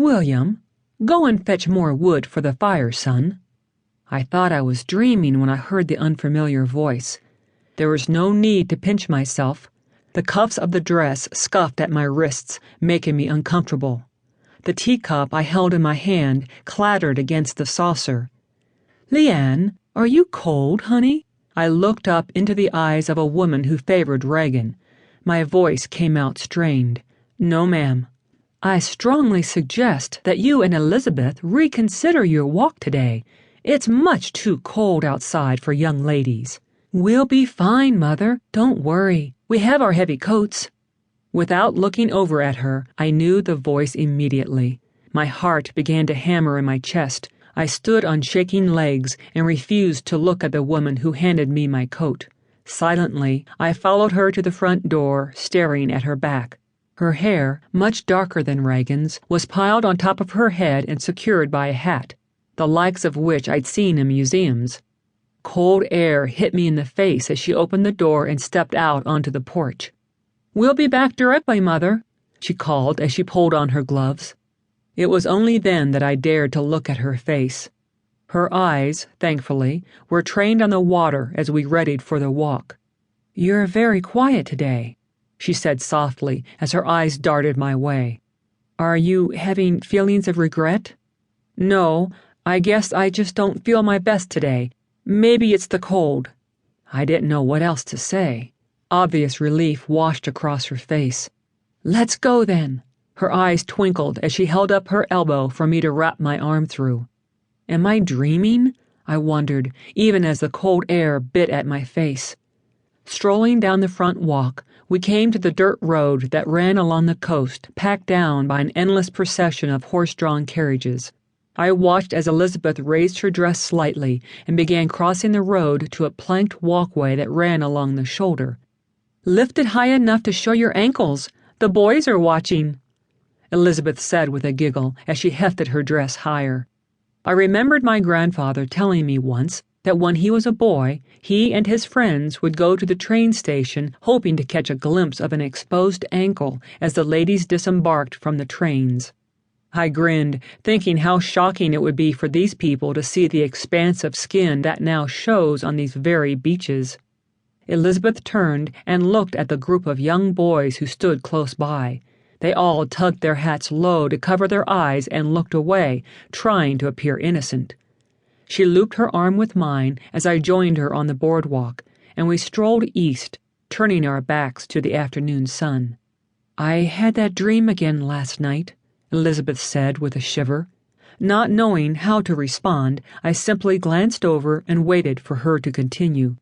William, go and fetch more wood for the fire, son. I thought I was dreaming when I heard the unfamiliar voice. There was no need to pinch myself. The cuffs of the dress scuffed at my wrists, making me uncomfortable. The teacup I held in my hand clattered against the saucer. "Leanne, are you cold, honey?" I looked up into the eyes of a woman who favored Reagan. My voice came out strained. "No, ma'am." "I strongly suggest that you and Elizabeth reconsider your walk today. It's much too cold outside for young ladies." "We'll be fine, Mother. Don't worry. We have our heavy coats." Without looking over at her, I knew the voice immediately. My heart began to hammer in my chest. I stood on shaking legs and refused to look at the woman who handed me my coat. Silently, I followed her to the front door, staring at her back. Her hair, much darker than Reagan's, was piled on top of her head and secured by a hat, the likes of which I'd seen in museums. Cold air hit me in the face as she opened the door and stepped out onto the porch. "We'll be back directly, Mother," she called as she pulled on her gloves. It was only then that I dared to look at her face. Her eyes, thankfully, were trained on the water as we readied for the walk. "You're very quiet today," she said softly as her eyes darted my way. "Are you having feelings of regret?" "No, I guess I just don't feel my best today. Maybe it's the cold." I didn't know what else to say. Obvious relief washed across her face. "Let's go then." Her eyes twinkled as she held up her elbow for me to wrap my arm through. Am I dreaming? I wondered, even as the cold air bit at my face. Strolling down the front walk, we came to the dirt road that ran along the coast, packed down by an endless procession of horse-drawn carriages. I watched as Elizabeth raised her dress slightly and began crossing the road to a planked walkway that ran along the shoulder. "Lift it high enough to show your ankles. The boys are watching," Elizabeth said with a giggle as she hefted her dress higher. I remembered my grandfather telling me once that when he was a boy, he and his friends would go to the train station hoping to catch a glimpse of an exposed ankle as the ladies disembarked from the trains. I grinned, thinking how shocking it would be for these people to see the expanse of skin that now shows on these very beaches. Elizabeth turned and looked at the group of young boys who stood close by. They all tugged their hats low to cover their eyes and looked away, trying to appear innocent. She looped her arm with mine as I joined her on the boardwalk, and we strolled east, turning our backs to the afternoon sun. "I had that dream again last night," Elizabeth said with a shiver. Not knowing how to respond, I simply glanced over and waited for her to continue.